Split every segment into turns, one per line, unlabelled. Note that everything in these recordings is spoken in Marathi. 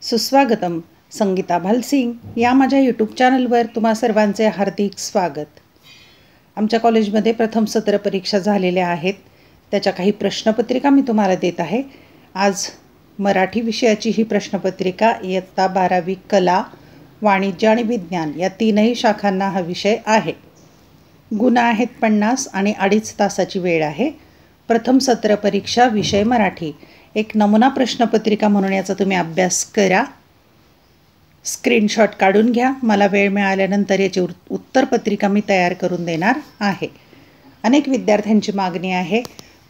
सुस्वागतम. संगीता भालसिंग या माझ्या यूट्यूब चॅनलवर तुम्हा सर्वांचे हार्दिक स्वागत. आमच्या कॉलेजमध्ये प्रथम सत्र परीक्षा झालेल्या आहेत. त्याच्या काही प्रश्नपत्रिका मी तुम्हाला देत आहे. आज मराठी विषयाची ही प्रश्नपत्रिका इयत्ता 12वी कला, वाणिज्य आणि विज्ञान या तीनही शाखांना हा विषय आहे. गुण आहेत 50 आणि 2.5 तासाची वेळ आहे. प्रथम सत्र परीक्षा विषय मराठी. एक नमुना प्रश्नपत्रिका म्हणून याचा तुम्ही अभ्यास करा. स्क्रीनशॉट काढून घ्या. मला वेळ मिळाल्यानंतर याची उत्तरपत्रिका मी तयार करून देणार आहे. अनेक विद्यार्थ्यांची मागणी आहे.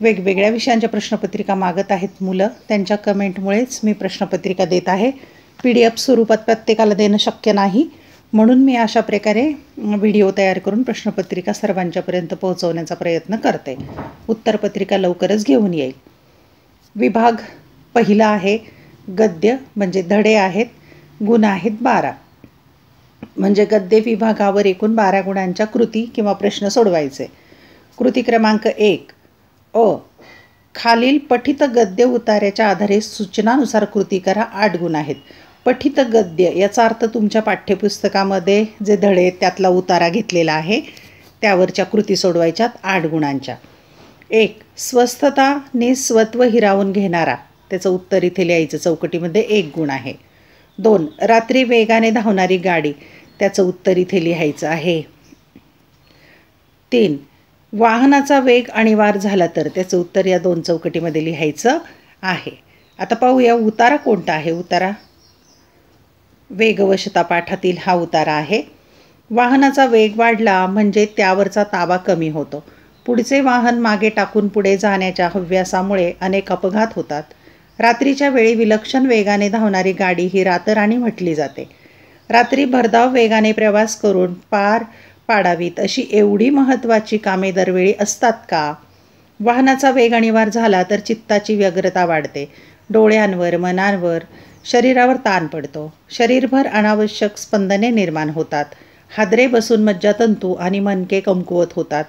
वेगवेगळ्या विषयांच्या प्रश्नपत्रिका मागत आहेत मुलं. त्यांच्या कमेंटमुळेच मी प्रश्नपत्रिका देत आहे. PDF स्वरूपात प्रत्येकाला देणं शक्य नाही, म्हणून मी अशा प्रकारे व्हिडिओ तयार करून प्रश्नपत्रिका सर्वांच्यापर्यंत पोहोचवण्याचा प्रयत्न करते. उत्तरपत्रिका लवकरच घेऊन येईल. विभाग पहिला आहे गद्य, म्हणजे धडे आहेत. गुण आहेत 12, म्हणजे गद्य विभागावर एकूण 12 गुणांच्या कृती किंवा प्रश्न सोडवायचे. कृती क्रमांक 1 अ. खालील पठित गद्य उतार्याच्या आधारे सूचनानुसार कृती करा. 8 गुण आहेत. पठित गद्य याचा अर्थ तुमच्या पाठ्यपुस्तकामध्ये जे धडे आहेत त्यातला उतारा घेतलेला आहे, त्यावरच्या कृती सोडवायच्यात 8 गुणांच्या. 1. स्वस्थता निस्वत्व हिरावून घेणारा, त्याचं उत्तर इथे लिहायचं चौकटीमध्ये. 1 गुण आहे. 2. रात्री वेगाने धावणारी गाडी, त्याचं उत्तर इथे लिहायचं आहे. 3. वाहनाचा वेग अनिवार्य झाला तर, त्याचं उत्तर या 2 चौकटीमध्ये लिहायचं आहे. आता पाहूया उतारा कोणता आहे. उतारा वेगवशता पाठातील हा उतारा आहे. वाहनाचा वेग वाढला म्हणजे त्यावरचा ताबा कमी होतो. पुढचे वाहन मागे टाकून पुढे जाण्याच्या हव्यासामुळे अनेक अपघात होतात. रात्रीच्या वेळी विलक्षण वेगाने धावणारी गाडी ही रातराणी म्हटली जाते. रात्री भरधाव वेगाने प्रवास करून पार पाडावीत अशी एवढी महत्त्वाची कामे दरवेळी असतात का? वाहनाचा वेग अनिवार्य झाला तर चित्ताची व्यग्रता वाढते. डोळ्यांवर, मनावर, शरीरावर ताण पडतो. शरीरभर अनावश्यक स्पंदने निर्माण होतात. हादरे बसून मज्जातंतू आणि मणके कमकुवत होतात.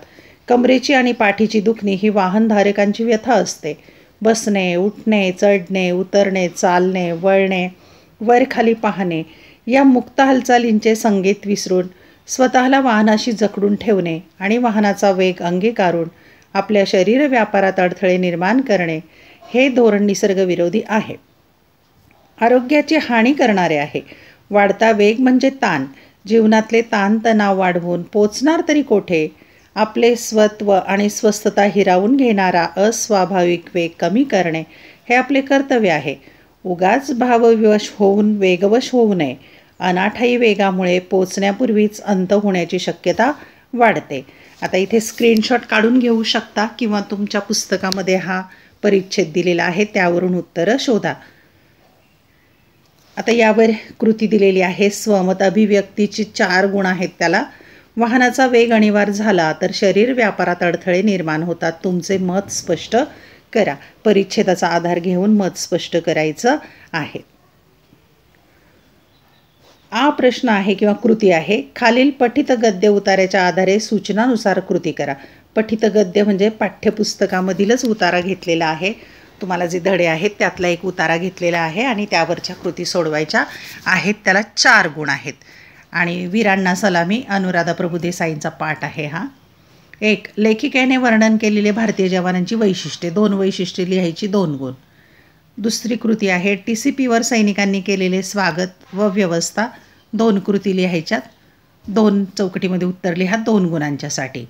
कमरेची आणि पाठीची दुखणी ही वाहनधारकांची व्यथा असते. बसणे, उठणे, चढणे, उतरणे, चालणे, वळणे, वर खाली पाहणे या मुक्त हालचालींचे संगीत विसरून स्वतःला वाहनाशी जखडून ठेवणे आणि वाहनाचा वेग अंगीकारून आपल्या शरीर व्यापारात अडथळे निर्माण करणे हे धोरण निसर्गविरोधी आहे. आरोग्याची हानी करणारे आहे. वाढता वेग म्हणजे ताण. जीवनातले ताणतणाव वाढवून पोचणार तरी कोठे? आपले स्वत्व आणि स्वस्थता हिरावून घेणारा अस्वाभाविक वेग कमी करणे हे आपले कर्तव्य आहे. उगाच भावविवश होऊन वेगवश होऊ नये. अनाठायी वेगामुळे पोचण्यापूर्वीच अंत होण्याची शक्यता वाढते. आता इथे स्क्रीनशॉट काढून घेऊ शकता किंवा तुमच्या पुस्तकामध्ये हा परिच्छेद दिलेला आहे, त्यावरून उत्तरं शोधा. आता यावर कृती दिलेली आहे. स्वमत अभिव्यक्तीची 4 गुण आहेत त्याला. वाहनाचा वेग अनिवार्य झाला तर शरीर व्यापारात अडथळे निर्माण होतात. तुमचे मत स्पष्ट करा. परिच्छेदाचा आधार घेऊन मत स्पष्ट करायचं आहे. हा प्रश्न आहे किंवा कृती आहे. खालील पठित गद्य उतार्याच्या आधारे सूचनानुसार कृती करा. पठित गद्य म्हणजे पाठ्यपुस्तकामधीलच उतारा घेतलेला आहे. तुम्हाला जे धडे आहेत त्यातला एक उतारा घेतलेला आहे आणि त्यावरच्या कृती सोडवायच्या आहेत. त्याला 4 गुण आहेत. आणि वीरांना सलामी अनुराधा प्रभुदेसाईंचा पाठ आहे हा. 1. लेखिकेने वर्णन केलेले भारतीय जवानांची वैशिष्ट्ये, 2 वैशिष्ट्ये लिहायची, 2 गुण. दुसरी कृती आहे TCPवर सैनिकांनी केलेले स्वागत व व्यवस्था, 2 कृती लिहायच्यात. 2 चौकटीमध्ये उत्तर लिहा 2 गुणांच्यासाठी.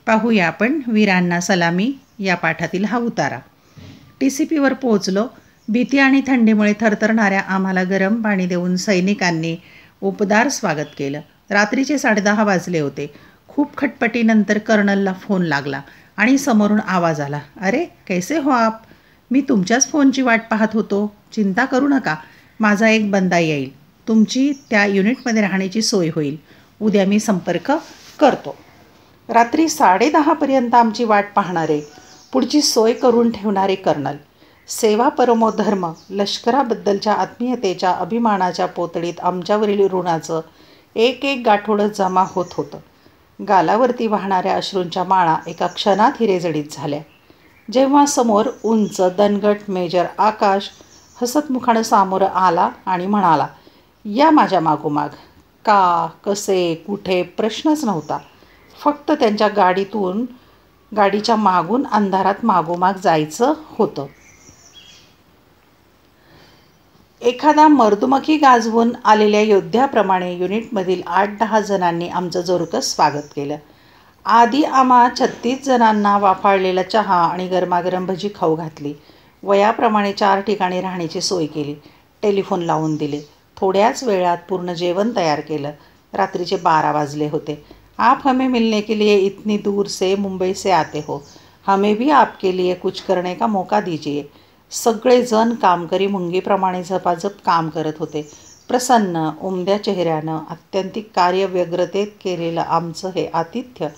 पाहूया आपण वीरांना सलामी या पाठातील हा उतारा. TCPवर पोहोचलो. भीती आणि थंडीमुळे थरथरणाऱ्या आम्हाला गरम पाणी देऊन सैनिकांनी उपदार स्वागत केलं. रात्रीचे 10:30 वाजले होते. खूप खटपटीनंतर कर्नलला फोन लागला आणि समोरून आवाज आला, अरे कैसे हो आप? मी तुमच्याच फोनची वाट पाहत होतो. चिंता करू नका, माझा एक बंदा येईल. तुमची त्या युनिटमध्ये राहण्याची सोय होईल. उद्या मी संपर्क करतो. रात्री 10:30पर्यंत आमची वाट पाहणारे, पुढची सोय करून ठेवणारे कर्नल. सेवा परमो धर्म, लष्कराबद्दलच्या आत्मीयतेच्या अभिमानाच्या पोतडीत आमच्यावरील ऋणाचं एक एक गाठोडं जमा होत होतं. गालावरती वाहणाऱ्या अश्रूंच्या माळा एका क्षणात हिरेजडित झाल्या. जेव्हा समोर उंच दणकट मेजर आकाश हसतमुखानं सामोरं आला आणि म्हणाला, या माझ्या मागोमाग. का, कसे, कुठे प्रश्नच नव्हता. फक्त त्यांच्या गाडीच्या मागून अंधारात मागोमाग जायचं होतं. एखादा मर्दुमकी गाजवून आलेल्या योद्ध्याप्रमाणे युनिटमधील 8-10 जणांनी आमचं जोरकं स्वागत केलं. आधी आम्हा 36 जणांना वाफाळलेला चहा आणि गरमागरम भजी खाऊ घातली. वयाप्रमाणे 4 ठिकाणी राहण्याची सोय केली. टेलिफोन लावून दिले. थोड्याच वेळात पूर्ण जेवण तयार केलं. रात्रीचे 12 वाजले होते. आप हमें मिलने के लिए इतनी दूर से मुंबई से आते हो. हमें भी आपके लिए कुछ करने का मौका दीजिए. सगळेजण कामकरी मुंगीप्रमाणे झपाझप काम करत होते. प्रसन्न, उमद्या चेहऱ्यानं आत्यंतिक कार्यव्यग्रतेत केलेलं आमचं हे आतिथ्य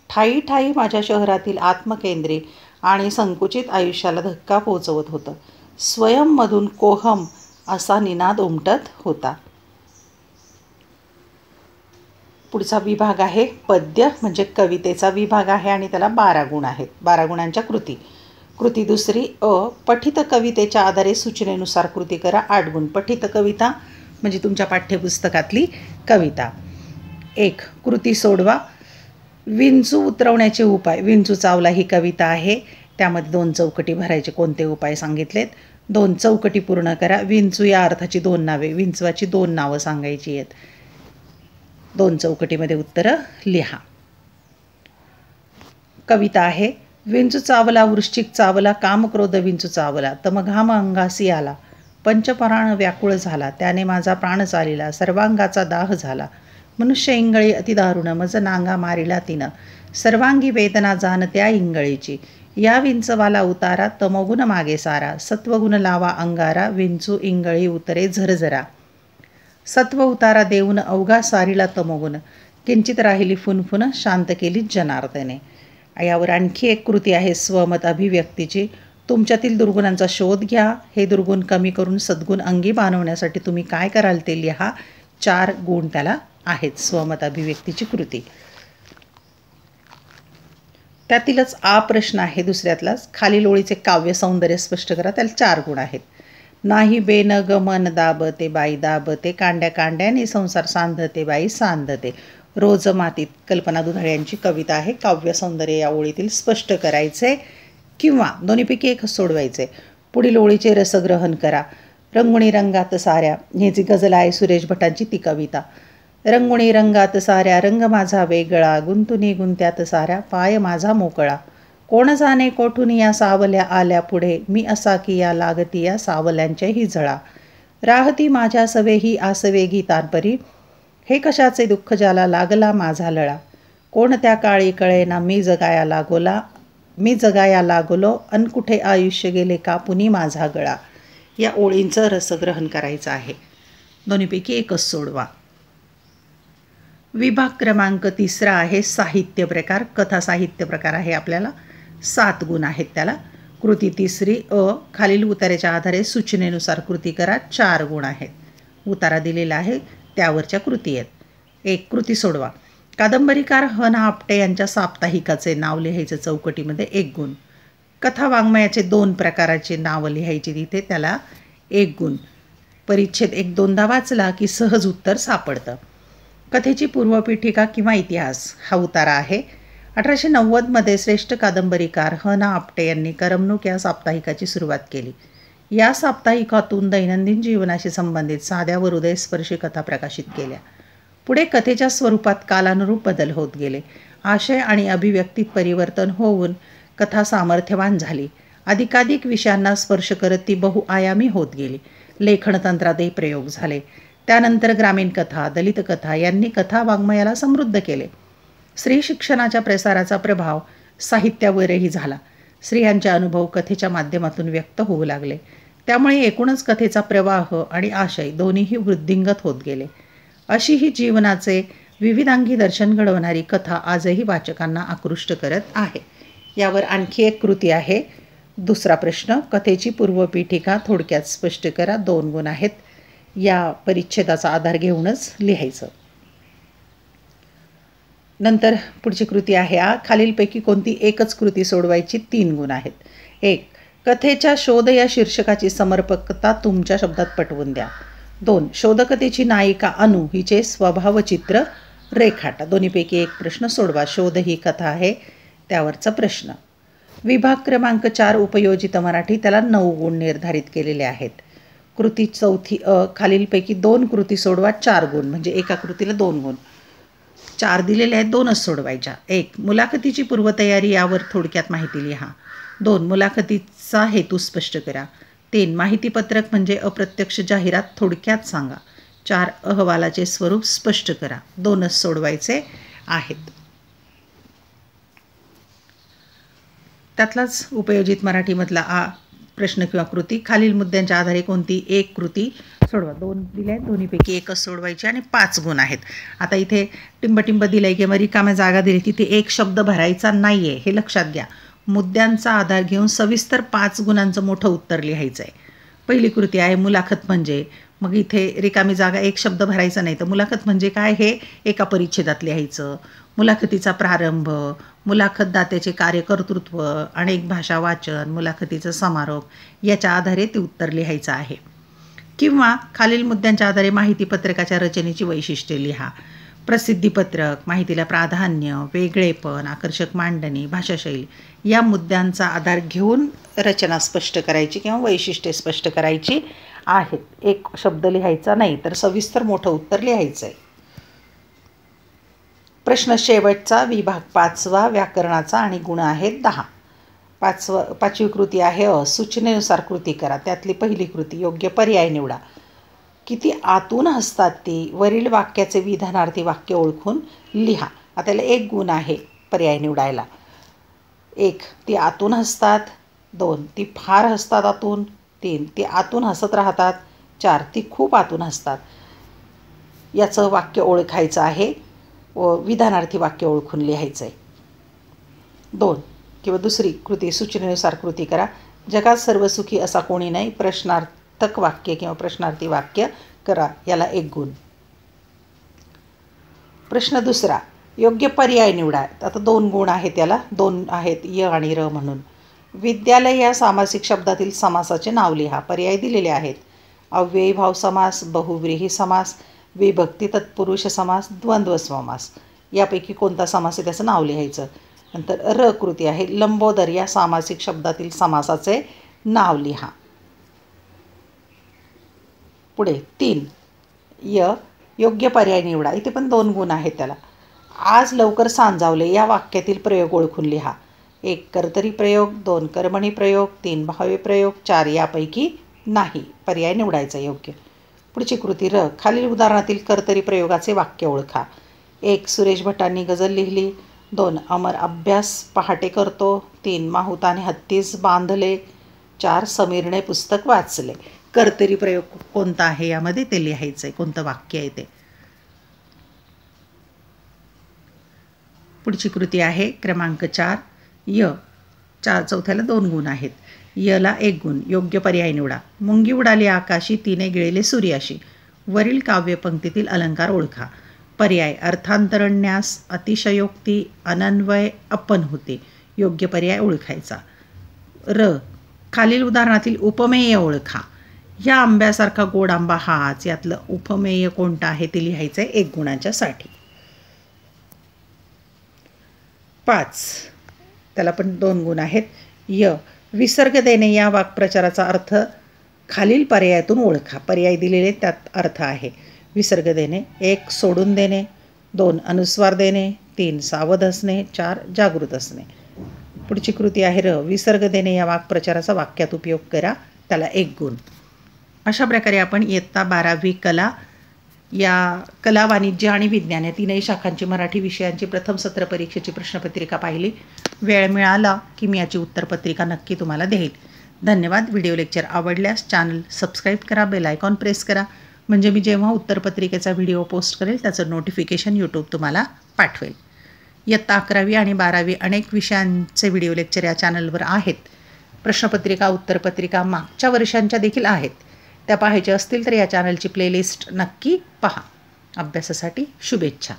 ठायी ठायी माझ्या शहरातील आत्मकेंद्री आणि संकुचित आयुष्याला धक्का पोहोचवत होतं. स्वयंमधून कोहम असा निनाद उमटत होता. पुढचा विभाग आहे पद्य, म्हणजे कवितेचा विभाग आहे आणि त्याला 12 गुण आहेत. 12 गुणांच्या कृती. कृती दुसरी पठित कवितेच्या आधारे सूचनेनुसार कृती करा. 8 गुण. पठित कविता म्हणजे तुमच्या पाठ्यपुस्तकातली कविता. 1. कृती सोडवा. विंचू उतरवण्याचे उपाय. विंचू चावला ही कविता आहे. त्यामध्ये 2 चौकटी भरायचे. कोणते उपाय सांगितलेत? 2 चौकटी पूर्ण करा. विंचू या अर्थाची 2 नावे. विंचवाची 2 नावं सांगायची आहेत. 2 चौकटीमध्ये उत्तरं लिहा. कविता आहे. विंचू चावला, वृश्चिक चावला, कामक्रोध विंचू चावला, तम घाम अंगासी आला, पंचपराण व्याकुळ झाला, त्याने माझा प्राण चालिला, सर्वांगाचा दाह झाला, मनुष्य इंगळी अतिदारुण, मज नांगा मारिला तिनं, सर्वांगी वेदना जाण त्या इंगळीची, या विंचवाला उतारा, तमोगुण मागे सारा, सत्वगुण लावा अंगारा, विंचू इंगळी उतरे झरझरा. सत्व उतारा देऊन अवघा सारिला तमोगुण, किंचित राहिली फुनफुन, शांत केली जनार्दने. यावर आणखी एक कृती आहे स्वमत अभिव्यक्तीची. तुमच्यातील दुर्गुणांचा शोध घ्या. हे दुर्गुण कमी करून सद्गुण अंगी बाणवण्यासाठी तुम्ही काय कराल ते लिहा. 4 गुण त्याला आहेत. स्वमत अभिव्यक्तीची कृती. त्यातीलच प्रश्न आहे दुसऱ्यातलाच. खालील ओळीचे काव्य सौंदर्य स्पष्ट करा. त्याला 4 गुण आहेत. नाही बेन गमन दाबते बाई दाबते, कांड्या कांड्याने संसार सांधते बाई सांधते. रोज मातीत. कल्पना दुधाळे यांची कविता आहे. काव्य सौंदर्य या ओळीतील स्पष्ट करायचे किंवा दोन्हीपैकी एक सोडवायचे. पुढील ओळीचे रसग्रहण करा. रंगुणी रंगात साऱ्या. ही जी गझल आहे सुरेश भटांची ती कविता. रंगुणी रंगात साऱ्या, रंग माझा वेगळा, गुंतुनी गुंत्यात साऱ्या, पाय माझा मोकळा. कोण जाणे कोठून या सावल्या आल्या पुढे, मी असा की या लागती या सावल्यांच्याही झळा. राहती माझ्या सवेही आसवे गीतांपरी, हे कशाचे दुःख ज्याला लागला माझा लळा. कोण त्या काळी कळेना मी जगाया लागलो, अन कुठे आयुष्य गेले कापुनी माझा गळा. या ओळींचं रसग्रहण करायचं आहे. दोन्हीपैकी एकच सोडवा. विभाग क्रमांक 3 आहे साहित्य प्रकार. कथा साहित्य प्रकार आहे आपल्याला. 7 गुण आहेत त्याला. कृती तिसरी खालील उताऱ्याच्या आधारे सूचनेनुसार कृती करा. 4 गुण आहेत. उतारा दिलेला आहे, त्यावरच्या कृती आहेत. 1. कृती सोडवा. कादंबरीकार ह. ना. आपटे यांच्या साप्ताहिकाचे नाव लिहायचं चौकटीमध्ये. 1 गुण. कथा वाङ्मयाचे 2 प्रकाराचे नावं लिहायची तिथे, त्याला 1 गुण. परिच्छेद 1-2दा वाचला की सहज उत्तर सापडतं. कथेची पूर्वपीठिका किंवा इतिहास हा उतारा आहे. 1890मध्ये श्रेष्ठ कादंबरीकार ह. ना. आपटे यांनी करमणूक या साप्ताहिकाची सुरुवात केली. या साप्ताहिकातून दैनंदिन जीवनाशी संबंधित साध्या व हृदयस्पर्शी कथा प्रकाशित केल्या. पुढे कथेच्या स्वरूपात कालानुरूप बदल होत गेले. आशय आणि अभिव्यक्तीत परिवर्तन होऊन कथा सामर्थ्यवान झाली. अधिकाधिक विषयांना स्पर्श करत ती बहुआयामी होत गेली. लेखनतंत्रातही प्रयोग झाले. त्यानंतर ग्रामीण कथा, दलित कथा यांनी कथा वाङ्मयाला समृद्ध केले. स्त्री शिक्षणाच्या प्रसाराचा प्रभाव साहित्यावरही झाला. स्त्रियांचे अनुभव कथेच्या माध्यमातून व्यक्त होऊ लागले. त्यामुळे एकूणच कथेचा प्रवाह आणि आशय दोन्हीही वृद्धिंगत होत गेले. अशी ही जीवनाचे विविधांगी दर्शन घडवणारी कथा आजही वाचकांना आकृष्ट करत आहे. यावर आणखी एक कृती आहे. दुसरा प्रश्न. कथेची पूर्वपीठिका थोडक्यात स्पष्ट करा. 2 गुण आहेत. या परिच्छेदाचा आधार घेऊनच लिहायचं. नंतर पुढची कृती आहे खालीलपैकी कोणती एकच कृती सोडवायची. 3 गुण आहेत. 1. कथेच्या शोध या शीर्षकाची समर्पकता तुमच्या शब्दात पटवून द्या. 2. शोधकथेची नायिका अनु हिचे स्वभावचित्र रेखाटा. दोन्हीपैकी एक प्रश्न सोडवा. शोध ही कथा आहे त्यावरचा प्रश्न. विभाग क्रमांक 4 उपयोजित मराठी, त्याला 9 गुण निर्धारित केलेले आहेत. कृती चौथी खालीलपैकी 2 कृती सोडवा, 4 गुण, म्हणजे एका कृतीला 2 गुण. 4 दिलेले आहेत, 2च सोडवायच्या. 1. मुलाखतीची पूर्वतयारी यावर थोडक्यात माहिती लिहा. 2. मुलाखतीचा हेतू स्पष्ट करा. 3. माहितीपत्रक म्हणजे अप्रत्यक्ष जाहिरात थोडक्यात सांगा. 4. अहवालाचे स्वरूप स्पष्ट करा. 2च सोडवायचे आहेत. त्यातलाच उपयोजित मराठीमधला प्रश्न किंवा कृती. खालील मुद्द्यांच्या आधारे कोणती एक कृती सोडवा. 2 दिले आहेत, दोन्हीपैकी एकच सोडवायची आणि 5 गुण आहेत. आता इथे टिंबटिंब दिलं किंवा रिकाम्या जागा दिली, तिथे एक शब्द भरायचा नाही आहे, हे लक्षात घ्या. मुद्द्यांचा आधार घेऊन सविस्तर 5 गुणांचं मोठं उत्तर लिहायचं आहे. पहिली कृती आहे मुलाखत म्हणजे. मग इथे रिकामी जागा एक शब्द भरायचा नाही, तर मुलाखत म्हणजे काय हे एका परिच्छेदात लिहायचं. मुलाखतीचा प्रारंभ, मुलाखतदात्याचे कार्यकर्तृत्व, अनेक भाषा वाचन, मुलाखतीचा समारोप याच्या आधारे ते उत्तर लिहायचं आहे. किंवा खालील मुद्द्यांच्या आधारे माहितीपत्रकाच्या रचनेची वैशिष्ट्ये लिहा. प्रसिद्धीपत्रक, माहितीला प्राधान्य, वेगळेपण, आकर्षक मांडणी, भाषाशैली या मुद्द्यांचा आधार घेऊन रचना स्पष्ट करायची किंवा वैशिष्ट्ये स्पष्ट करायची आहेत. एक शब्द लिहायचा नाही, तर सविस्तर मोठं उत्तर लिहायचं आहे. प्रश्न शेवटचा, विभाग 5वा व्याकरणाचा आणि गुण आहेत 10. 5वी कृती आहे सूचनेनुसार कृती करा. त्यातली पहिली कृती योग्य पर्याय निवडा. किती आतून हसतात ती, वरील वाक्याचे विधानार्थी वाक्य ओळखून लिहा. आता त्याला 1 गुण आहे पर्याय निवडायला. 1. ती आतून हसतात. 2. ती फार हसतात आतून. 3. ती आतून हसत राहतात. 4. ती खूप आतून हसतात. याचं वाक्य ओळखायचं आहे व विधानार्थी वाक्य ओळखून लिहायचं आहे. 2 किंवा दुसरी कृती सूचनेनुसार कृती करा. जगात सर्व सुखी असा कोणी नाही, प्रश्नार्थक वाक्य किंवा प्रश्नार्थी वाक्य करा. याला 1 गुण. प्रश्न दुसरा, योग्य पर्याय निवडा. आता 2 गुण आहेत, त्याला 2 आहेत य आणि र म्हणून. विद्यालय या सामासिक शब्दातील समासाचे नाव लिहा. पर्याय दिलेले आहेत. अव्ययीभाव समास, बहुव्रीही समास, विभक्ती तत्पुरुष समास, द्वंद्व समास. यापैकी कोणता समास आहे त्याचं नाव लिहायचं. नंतर र कृती आहे. लंबोदर या सामासिक शब्दातील समासाचे नाव लिहा. पुढे 3 योग्य पर्याय निवडा. इथे पण 2 गुण आहेत त्याला. आज लवकर सांजावले या वाक्यातील प्रयोग ओळखून लिहा. 1 कर्तरी प्रयोग, 2 कर्मणी प्रयोग, 3 भावे प्रयोग, 4 यापैकी नाही. पर्याय निवडायचा योग्य. पुढची कृती र. खालील उदाहरणातील कर्तरी प्रयोगाचे वाक्य ओळखा. 1 सुरेश भटांनी गझल लिहिली. 2 अमर अभ्यास पहाटे करतो. 3 माहुताने हत्तीस बांधले. 4 समीरने पुस्तक वाचले. कर्तरी प्रयोग कोणता आहे यामध्ये ते लिहायचं आहे, कोणतं वाक्य आहे ते. पुढची कृती आहे क्रमांक 4 चौथ्याला 2 गुण आहेत. यला 1 गुण. योग्य पर्याय निवडा. मुंगी उडाली आकाशी, तिने गिळले सूर्याशी. वरील काव्यपंक्तीतील अलंकार ओळखा. पर्याय अर्थांतरण्यास, अतिशयोक्ती, अनन्वय, अपन होते. योग्य पर्याय ओळखायचा. र. खालील उदाहरणातील उपमेय ओळखा. या आंब्यासारखा गोड आंबा हाच. यातलं उपमेय कोणतं आहे ते लिहायचं आहे 1 गुणाच्या साठी. 5 त्याला पण 2 गुण आहेत. विसर्ग देणे या वाक्प्रचाराचा अर्थ खालील पर्यायातून ओळखा. पर्याय दिलेले त्यात अर्थ आहे. विसर्ग देणे. 1 सोडून देणे. 2 अनुस्वार देणे. 3 सावध असणे. 4 जागृत असणे. पुढची कृती आहे र. विसर्ग देणे या वाक्प्रचाराचा वाक्यात उपयोग करा. त्याला 1 गुण. अशा प्रकारे आपण इयत्ता 12वी कला या कला, वाणिज्य आणि विज्ञान या 3ही शाखांची मराठी विषयांची प्रथम सत्र परीक्षेची प्रश्नपत्रिका पाहिली. वेळ मिळाला की मी याची उत्तरपत्रिका नक्की तुम्हाला देईल. धन्यवाद. व्हिडिओ लेक्चर आवडल्यास चॅनल सबस्क्राईब करा, बेल आयकॉन प्रेस करा, म्हणजे मी जेव्हा उत्तरपत्रिकेचा व्हिडिओ पोस्ट करेल त्याचं नोटिफिकेशन यूट्यूब तुम्हाला पाठवेल. इयत्ता 11वी आणि 12वी अनेक विषयांचे व्हिडिओ लेक्चर या चॅनलवर आहेत. प्रश्नपत्रिका, उत्तरपत्रिका मागच्या वर्षांच्या देखील आहेत. त्या पाहायच्या असतील तर या चॅनलची प्लेलिस्ट नक्की पहा. अभ्यासासाठी शुभेच्छा.